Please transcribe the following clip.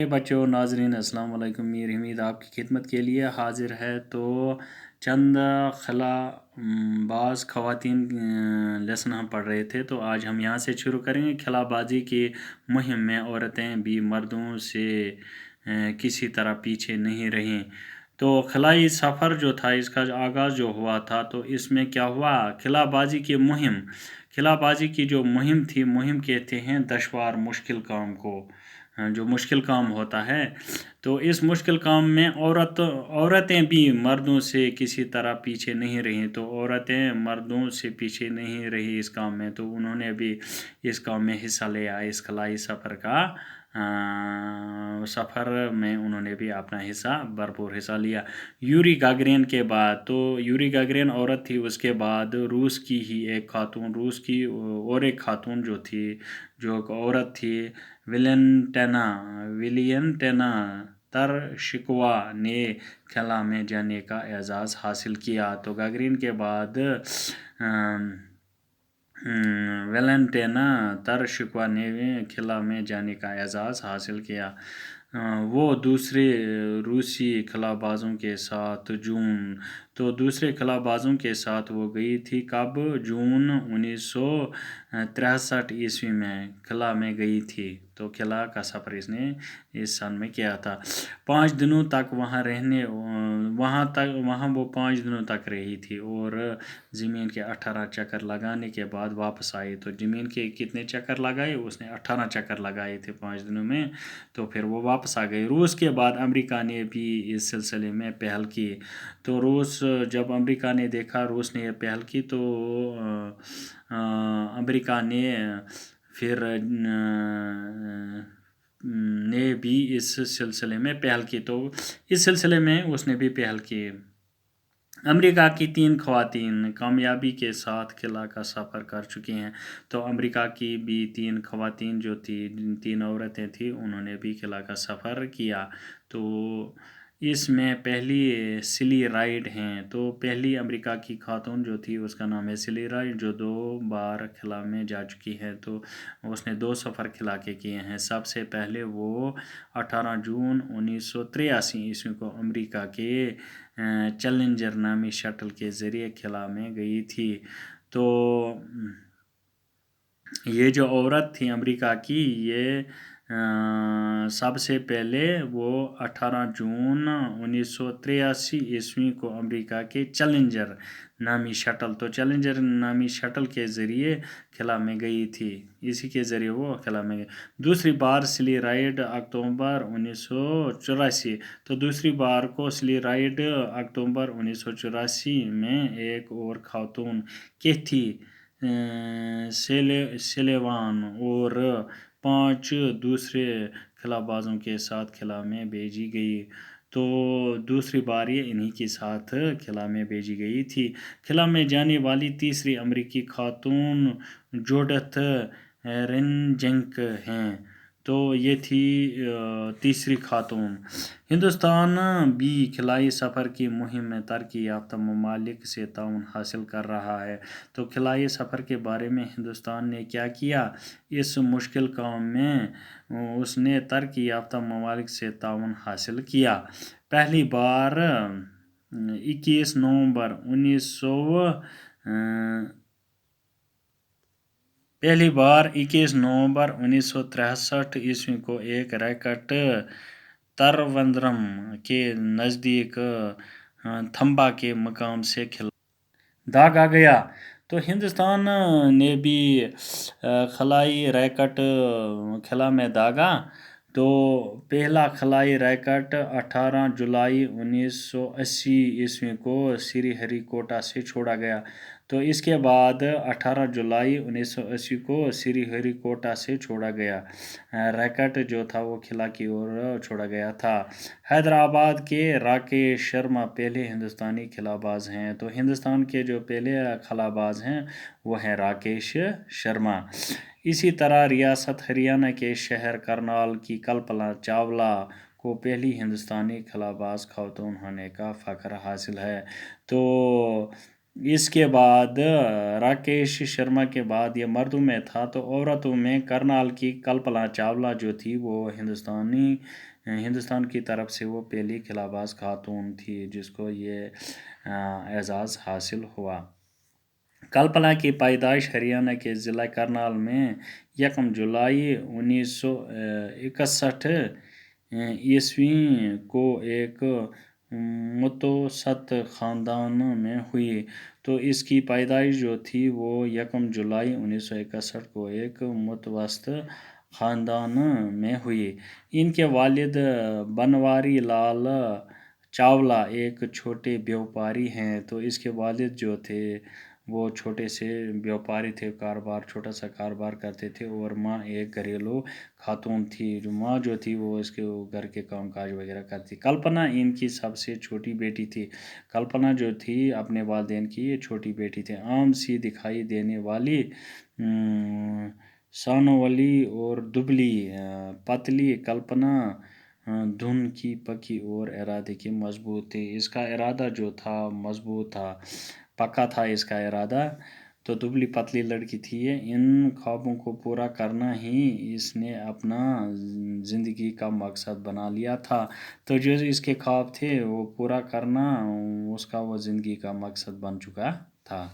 بچوں ناظرین السلام علیکم، میر حمید آپ کی خدمت کے لیے حاضر ہے۔ تو چند خلا باز خواتین لیسن ہم پڑھ رہے تھے، تو آج ہم یہاں سے شروع کریں گے۔ خلا بازی کی مہم میں عورتیں بھی مردوں سے کسی طرح پیچھے نہیں رہیں۔ تو خلائی سفر جو تھا، اس کا آغاز جو ہوا تھا، تو اس میں کیا ہوا؟ خلا بازی کی مہم، خلا بازی کی جو مہم تھی، مہم کہتے ہیں دشوار مشکل کام کو، جو مشکل کام ہوتا ہے۔ تو اس مشکل کام میں عورتیں بھی مردوں سے کسی طرح پیچھے نہیں رہیں۔ تو عورتیں مردوں سے پیچھے نہیں رہی اس کام میں، تو انہوں نے بھی اس کام میں حصہ لیا۔ اس خلائی سفر میں انہوں نے بھی اپنا بھرپور حصہ لیا۔ یوری گاگرین کے بعد، تو یوری گاگرین عورت تھی، اس کے بعد روس کی ہی ایک خاتون، روس کی اور ایک خاتون جو تھی، جو ایک عورت تھی، ویلنٹینا ترشکوا نے خلا میں جانے کا اعزاز حاصل کیا۔ تو گاگرین کے بعد ویلنٹینا ترشکوا نے خلا میں جانے کا اعزاز حاصل کیا۔ وہ دوسرے روسی خلا بازوں کے ساتھ دوسرے خلا بازوں کے ساتھ وہ گئی تھی۔ کب؟ جون 1963 عیسوی میں خلا میں گئی تھی۔ تو خلا کا سفر اس نے اس سن میں کیا تھا۔ 5 دنوں تک وہاں وہ 5 دنوں تک رہی تھی، اور زمین کے 18 چکر لگانے کے بعد واپس آئی۔ تو زمین کے کتنے چکر لگائے؟ اس نے 18 چکر لگائے تھے 5 دنوں میں، تو پھر وہ واپس آ گئی۔ روس کے بعد امریکہ نے بھی اس سلسلے میں پہل کی۔ تو جب امریکہ نے دیکھا روس نے یہ پہل کی، تو امریکہ نے بھی اس سلسلے میں پہل کی، تو اس سلسلے میں اس نے بھی پہل کی۔ امریکہ کی 3 خواتین کامیابی کے ساتھ خلا کا سفر کر چکی ہیں۔ تو امریکہ کی بھی 3 خواتین جو تھی، 3 عورتیں تھیں، انہوں نے بھی خلا کا سفر کیا۔ تو اس میں پہلی سلی رائڈ ہیں۔ تو پہلی امریکہ کی خاتون جو تھی، اس کا نام ہے سلی رائڈ، جو 2 بار خلا میں جا چکی ہے۔ تو اس نے 2 سفر خلا کے کیے ہیں۔ سب سے پہلے وہ 18 جون 1983 عیسوی کو امریکہ کے چیلنجر نامی شٹل کے ذریعے خلا میں گئی تھی۔ تو یہ جو عورت تھی امریکہ کی، یہ سب سے پہلے وہ 18 جون 1983 عیسوی کو امریکہ کے چیلنجر نامی شٹل کے ذریعے خلا میں گئی تھی۔ اسی کے ذریعے وہ خلا میں گئی۔ دوسری بار سلی رائڈ اکتوبر 1984، تو دوسری بار کو سلی رائڈ اکتوبر 1984 میں ایک اور خاتون کیتھی سلیوان اور 5 دوسرے خلا بازوں کے ساتھ خلا میں بھیجی گئی۔ تو دوسری بار یہ انہی کے ساتھ خلا میں بھیجی گئی تھی۔ خلا میں جانے والی تیسری امریکی خاتون جوڈتھ رینجنک ہیں۔ تو یہ تھی تیسری خاتون۔ ہندوستان بھی خلائی سفر کی مہم میں ترقی یافتہ ممالک سے تعاون حاصل کر رہا ہے۔ تو خلائی سفر کے بارے میں ہندوستان نے کیا کیا؟ اس مشکل کام میں اس نے ترقی یافتہ ممالک سے تعاون حاصل کیا۔ پہلی بار 21 نومبر 1963 عیسوی کو ایک راکٹ تروندرم کے نزدیک تھمبا کے مقام سے خلا داغا گیا۔ تو ہندوستان نے بھی خلائی راکٹ خلا میں داغا۔ تو پہلا خلائی راکٹ 18 جولائی 1980 عیسوی کو سری ہری کوٹا سے چھوڑا گیا۔ تو اس کے بعد 18 جولائی 1980 کو سری ہری کوٹا سے چھوڑا گیا راکٹ جو تھا، وہ خلا کی اور چھوڑا گیا تھا۔ حیدرآباد کے راکیش شرما پہلے ہندوستانی خلا باز ہیں۔ تو ہندوستان کے جو پہلے خلا باز ہیں وہ ہیں راکیش شرما۔ اسی طرح ریاست ہریانہ کے شہر کرنال کی کلپنا چاولہ کو پہلی ہندوستانی خلا باز خاتون ہونے کا فخر حاصل ہے۔ تو اس کے بعد راکیش شرما کے بعد یہ مردوں میں تھا، تو عورتوں میں کرنال کی کلپنا چاولہ جو تھی وہ ہندوستان کی طرف سے وہ پہلی خلا باز خاتون تھی جس کو یہ اعزاز حاصل ہوا۔ کلپنا کی پیدائش ہریانہ کے ضلع کرنال میں 1 جولائی 1961 عیسوی کو ایک متوسط خاندان میں ہوئی۔ تو اس کی پیدائش جو تھی وہ 1 جولائی 1961 کو ایک متوسط خاندان میں ہوئی۔ ان کے والد بنواری لال چاولہ ایک چھوٹے بیوپاری ہیں۔ تو اس کے والد جو تھے وہ چھوٹے سے بیوپاری تھے، چھوٹا سا کاروبار کرتے تھے، اور ماں ایک گھریلو خاتون تھی۔ جو ماں جو تھی وہ اس کے گھر کے کام کاج وغیرہ کرتی۔ کلپنا ان کی سب سے چھوٹی بیٹی تھی۔ کلپنا جو تھی اپنے والدین کی یہ چھوٹی بیٹی تھی۔ عام سی دکھائی دینے والی، سانولی اور دبلی پتلی کلپنا دھن کی پکی اور ارادے کی مضبوط تھی۔ اس کا ارادہ جو تھا مضبوط تھا، پکا تھا اس کا ارادہ۔ تو دبلی پتلی لڑکی تھی یہ۔ ان خوابوں کو پورا کرنا ہی اس نے اپنا زندگی کا مقصد بنا لیا تھا۔ تو جو اس کے خواب تھے وہ پورا کرنا اس کا وہ زندگی کا مقصد بن چکا تھا۔